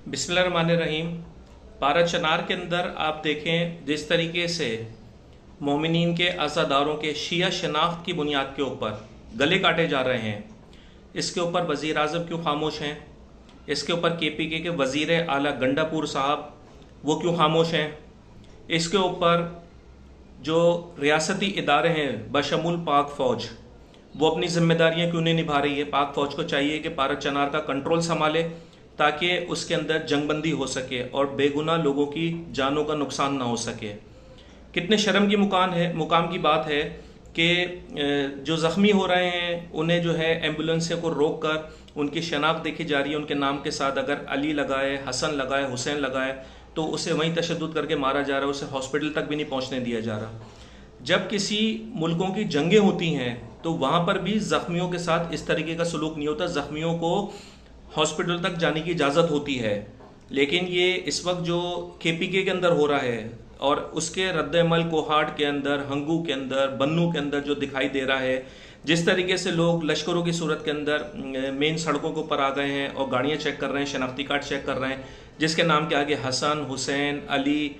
बिस्मिल्लाहिर्रहमानिर्रहीम। पारा चनार के अंदर आप देखें जिस तरीके से मोमिनीन के अज़ादारों के शिया शनाख्त की बुनियाद के ऊपर गले काटे जा रहे हैं, इसके ऊपर वज़ीर आज़म क्यों खामोश हैं? इसके ऊपर KPK के वज़ीर आला गंडापुर साहब वो क्यों खामोश हैं? इसके ऊपर जो रियासती इदारे हैं बशमूल पाक फ़ौज वो अपनी जिम्मेदारियां क्यों नहीं निभा रही है? पाक फ़ौज को चाहिए कि पारा चनार का कंट्रोल संभाले ताकि उसके अंदर जंगबंदी हो सके और बेगुनाह लोगों की जानों का नुकसान ना हो सके। कितने शर्म की मुकाम की बात है कि जो ज़ख्मी हो रहे हैं उन्हें जो है एम्बुलेंस को रोक कर उनकी शनाख्त देखी जा रही है। उनके नाम के साथ अगर अली लगाए, हसन लगाए, हुसैन लगाए तो उसे वहीं तशद्दुद करके मारा जा रहा है, उसे हॉस्पिटल तक भी नहीं पहुंचने दिया जा रहा। जब किसी मुल्कों की जंगें होती हैं तो वहां पर भी ज़ख्मियों के साथ इस तरीके का सलूक नहीं होता, ज़ख्मियों को हॉस्पिटल तक जाने की इजाज़त होती है। लेकिन ये इस वक्त जो KPK के अंदर हो रहा है और उसके रद्द-ए-अमल कोहाट के अंदर, हंगू के अंदर, बन्नू के अंदर जो दिखाई दे रहा है, जिस तरीके से लोग लश्करों की सूरत के अंदर मेन सड़कों के ऊपर आ गए हैं और गाड़ियाँ चेक कर रहे हैं, शनाख्ती कार्ड चेक कर रहे हैं, जिसके नाम के आगे हसन, हुसैन, अली,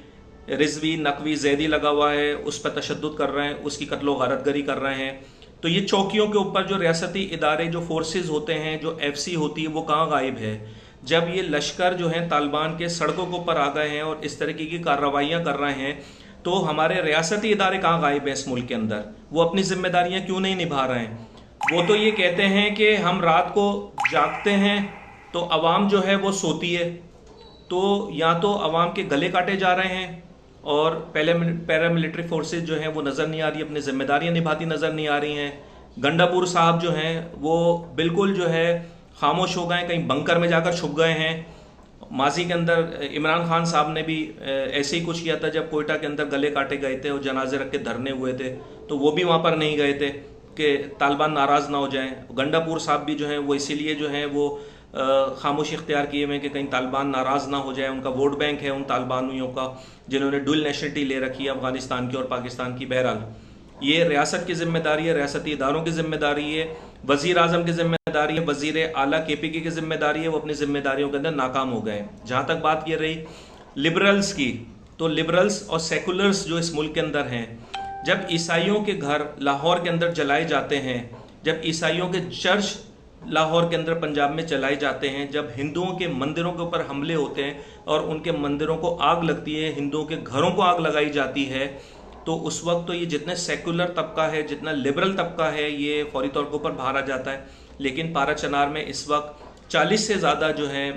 रिजवी, नकवी, जैदी लगा हुआ है, उस पर तशद्दुद कर रहे हैं, उसकी कत्लो गारतगरी कर रहे हैं। तो ये चौकियों के ऊपर जो रियासती इदारे, जो फोर्सेस होते हैं, जो FC होती है, वो कहाँ गायब है? जब ये लश्कर जो हैं तालिबान के सड़कों के ऊपर आ गए हैं और इस तरीके की कार्रवाइयाँ कर रहे हैं, तो हमारे रियासती इदारे कहाँ गायब हैं इस मुल्क के अंदर? वो अपनी जिम्मेदारियाँ क्यों नहीं निभा रहे हैं? वो तो ये कहते हैं कि हम रात को जागते हैं तो अवाम जो है वो सोती है। तो या तो अवाम के गले काटे जा रहे हैं और पैरामिलिट्री फोर्सेज जो हैं वो नज़र नहीं आ रही, अपनी जिम्मेदारियां निभाती नज़र नहीं आ रही हैं। गंडापुर साहब जो हैं वो बिल्कुल जो है खामोश हो गए, कहीं बंकर में जाकर छुप गए हैं। माजी के अंदर इमरान खान साहब ने भी ऐसे ही कुछ किया था जब कोयटा के अंदर गले काटे गए थे और जनाजे रख के धरने हुए थे, तो वो भी वहाँ पर नहीं गए थे कि तालिबान नाराज़ ना हो जाएं। गंडापुर साहब भी जो हैं वो इसीलिए जो हैं वो खामोशी इख्तियार किए हुए कि कहीं तालिबान नाराज़ ना हो जाए। उनका वोट बैंक है उन तालिबानियों का जिन्होंने डुअल नेशनलिटी ले रखी है, अफगानिस्तान की और पाकिस्तान की। बहरहाल ये रियासत की जिम्मेदारी है, रियासती इदारों की जिम्मेदारी है, वज़ीर आज़म की जिम्मेदारी है, वज़ीर आला KPK की जिम्मेदारी है। वो अपनी जिम्मेदारियों के अंदर नाकाम हो गए। जहाँ तक बात ये रही लिबरल्स की, तो लिबरल्स और सेकुलर्स जो इस मुल्क के अंदर हैं, जब ईसाइयों के घर लाहौर के अंदर जलाए जाते हैं, जब ईसाइयों के चर्च लाहौर के अंदर पंजाब में चलाए जाते हैं, जब हिंदुओं के मंदिरों के ऊपर हमले होते हैं और उनके मंदिरों को आग लगती है, हिंदुओं के घरों को आग लगाई जाती है, तो उस वक्त तो ये जितने सेकुलर तबका है, जितना लिबरल तबका है, ये फौरी तौर के ऊपर बाहर आ जाता है। लेकिन पारा चनार में इस वक्त 40 से ज़्यादा जो है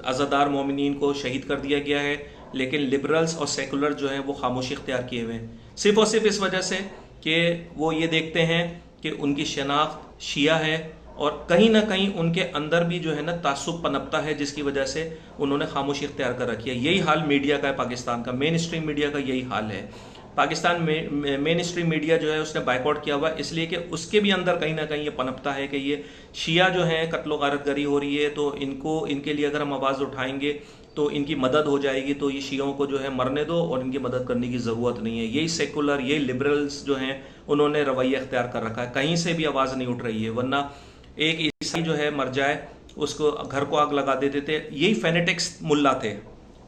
अज़ादार मोमिनीन को शहीद कर दिया गया है, लेकिन लिबरल्स और सेकुलर जो हैं वो खामोशी इख्तियार किए हुए हैं, सिर्फ और सिर्फ इस वजह से कि वो ये देखते हैं कि उनकी शनाख्त शिया है और कहीं ना कहीं उनके अंदर भी जो है ना तासुब पनपता है, जिसकी वजह से उन्होंने खामोशी इख्तियार कर रखी है। यही हाल मीडिया का है, पाकिस्तान का मेन स्ट्रीम मीडिया का यही हाल है। पाकिस्तान में मेन स्ट्रीम मीडिया जो है उसने बाइकआउट किया हुआ इसलिए कि उसके भी अंदर कहीं ना कहीं ये पनपता है कि ये शिया जो है कत्लो गारतगरी हो रही है, तो इनके लिए अगर हम आवाज़ उठाएंगे तो इनकी मदद हो जाएगी, तो ये शियों को जो है मरने दो और इनकी मदद करने की ज़रूरत नहीं है। यही सेकुलर, यही लिबरल्स जो हैं उन्होंने रवैया इख्तियार कर रखा है। कहीं से भी आवाज़ नहीं उठ रही है, वरना एक ईसाई जो है मर जाए उसको घर को आग लगा देते थे। यही फेनेटिक्स मुल्ला थे,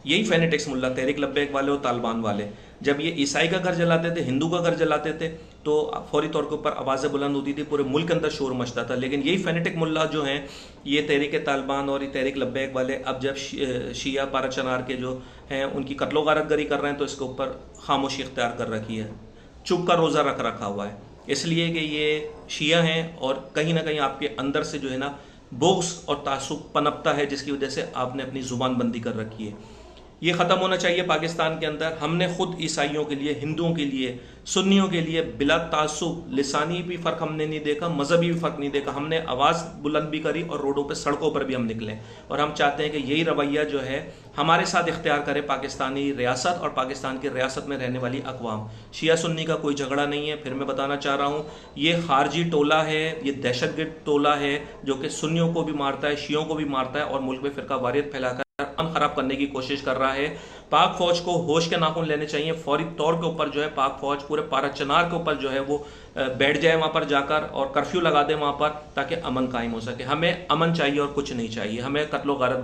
यही फेनेटिक्स मुल्ला, तहरीक लब्बैक वाले और तालिबान वाले। जब ये ईसाई का घर जलाते थे, हिंदू का घर जलाते थे, तो फौरी तौर के ऊपर आवाज़ें बुलंद होती थी, पूरे मुल्क के अंदर शोर मचता था। लेकिन यही फेनेटिक मुल्ला जो हैं, ये तहरीक तालिबान और ये तहरीक लब्बैक वाले, अब जब शिया पारा चनार के जो हैं उनकी कत्लो गारतगरी कर रहे हैं तो इसके ऊपर खामोशी इख्तियार कर रखी है, चुप का रोज़ा रखा हुआ है, इसलिए कि ये शिया हैं और कहीं ना कहीं आपके अंदर से जो है ना बोग्स और तासुब पनपता है, जिसकी वजह से आपने अपनी ज़ुबान बंदी कर रखी है। ये ख़त्म होना चाहिए पाकिस्तान के अंदर। हमने खुद ईसाइयों के लिए, हिंदुओं के लिए, सुन्नियों के लिए बिला तासुब लिसानी भी फ़र्क हमने नहीं देखा, मजहबी भी फ़र्क नहीं देखा। हमने आवाज़ बुलंद भी करी और रोडों पे, सड़कों पर भी हम निकले और हम चाहते हैं कि यही रवैया जो है हमारे साथ इख्तियार करे पाकिस्तानी रियासत और पाकिस्तान की रियासत में रहने वाली अक़वाम। शिया सुन्नी का कोई झगड़ा नहीं है। फिर मैं बताना चाह रहा हूँ, ये खारजी टोला है, ये दहशतगर्द टोला है जो कि सुन्नियों को भी मारता है, शियों को भी मारता है और मुल्क में फ़िरका वारियत फैलाकर अमन खराब करने की कोशिश कर रहा है। पाक फौज को होश के नाखून लेने चाहिए। फौरी तौर के ऊपर जो है पाक फौज पूरे पारा चनार के ऊपर जो है वो बैठ जाए वहां पर जाकर और कर्फ्यू लगा दे वहां पर, ताकि अमन कायम हो सके। हमें अमन चाहिए और कुछ नहीं चाहिए, हमें कत्लो गारत